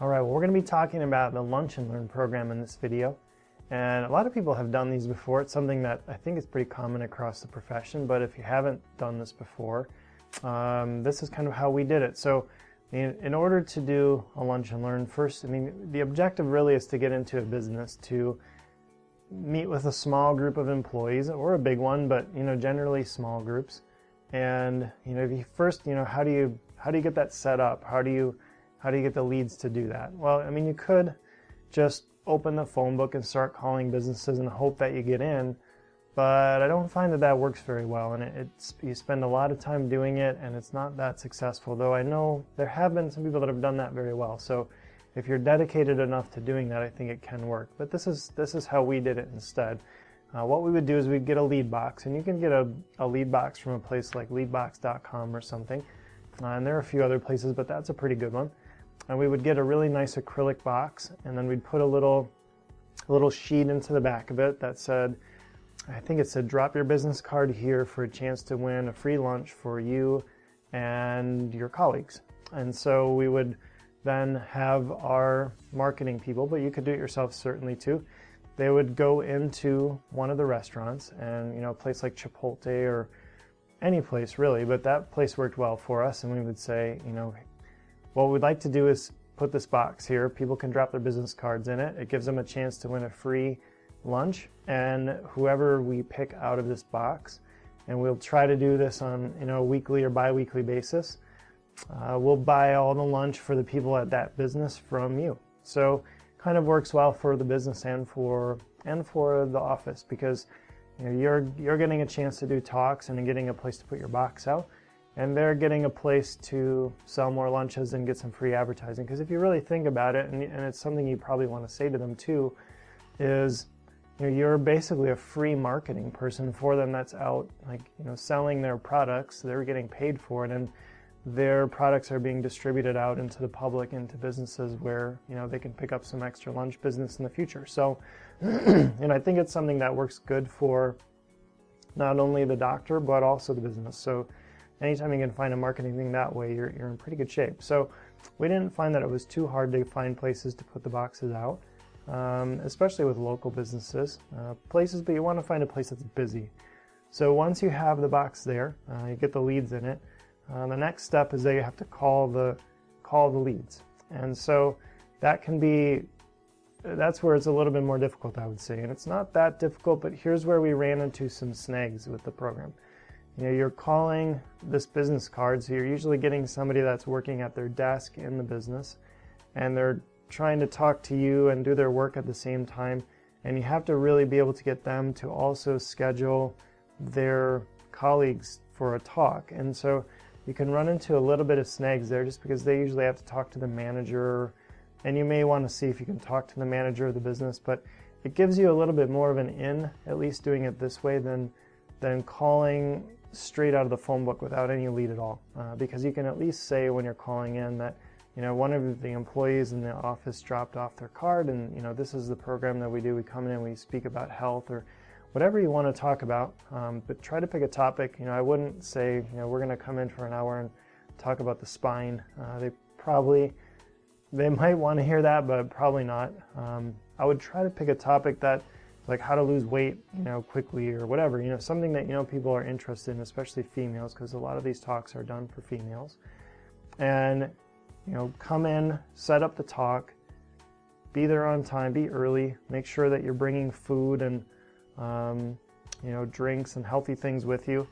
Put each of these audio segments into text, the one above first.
All right, well, we're going to be talking about the Lunch and Learn program in this video. And a lot of people have done these before. It's something that I think is pretty common across the profession, but if you haven't done this before, this is kind of how we did it. So in order to do a Lunch and Learn, first, the objective really is to get into a business, to meet with a small group of employees, or a big one, but generally small groups. And first, how do you get that set up? How do you get the leads to do that? Well, you could just open the phone book and start calling businesses and hope that you get in, but I don't find that works very well, and you spend a lot of time doing it and it's not that successful, though I know there have been some people that have done that very well. So if you're dedicated enough to doing that, I think it can work. But this is how we did it instead. What we would do is we'd get a lead box, and you can get a lead box from a place like leadbox.com or something, and there are a few other places, but that's a pretty good one. And we would get a really nice acrylic box, and then we'd put a little sheet into the back of it that said, I think it said, drop your business card here for a chance to win a free lunch for you and your colleagues. And so we would then have our marketing people, but you could do it yourself certainly too. They would go into one of the restaurants, and a place like Chipotle or any place really, but that place worked well for us, and we would say, what we'd like to do is put this box here. People can drop their business cards in it. It gives them a chance to win a free lunch, and whoever we pick out of this box, and we'll try to do this on a weekly or bi-weekly basis, we'll buy all the lunch for the people at that business from you. So kind of works well for the business and for the office, because you're getting a chance to do talks and getting a place to put your box out, and they're getting a place to sell more lunches and get some free advertising. Because if you really think about it, and it's something you probably want to say to them too, is you're basically a free marketing person for them that's out selling their products. They're getting paid for it, and their products are being distributed out into the public, into businesses where they can pick up some extra lunch business in the future. So I think it's something that works good for not only the doctor but also the business. So anytime you can find a marketing thing that way, you're in pretty good shape. So we didn't find that it was too hard to find places to put the boxes out, especially with local businesses, places, but you want to find a place that's busy. So once you have the box there, you get the leads in it, the next step is that you have to call the leads. And so that's where it's a little bit more difficult, I would say. And it's not that difficult, but here's where we ran into some snags with the program. You're calling this business card, so you're usually getting somebody that's working at their desk in the business, and they're trying to talk to you and do their work at the same time, and you have to really be able to get them to also schedule their colleagues for a talk. And so you can run into a little bit of snags there, just because they usually have to talk to the manager, and you may want to see if you can talk to the manager of the business, but it gives you a little bit more of an in, at least doing it this way, than calling straight out of the phone book without any lead at all, because you can at least say when you're calling in that one of the employees in the office dropped off their card, and this is the program that we do. We come in and we speak about health or whatever you want to talk about, but try to pick a topic. I wouldn't say we're going to come in for an hour and talk about the spine. They might want to hear that, but probably not. I would try to pick a topic that, like how to lose weight quickly, or whatever, something that people are interested in, especially females, because a lot of these talks are done for females. And come in, set up the talk, be there on time, be early, make sure that you're bringing food and drinks and healthy things with you.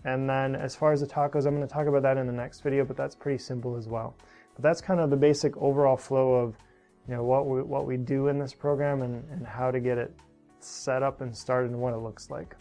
And then as far as the talk goes, I'm going to talk about that in the next video, but that's pretty simple as well. But that's kind of the basic overall flow of what we do in this program, and how to get it set up and started and what it looks like.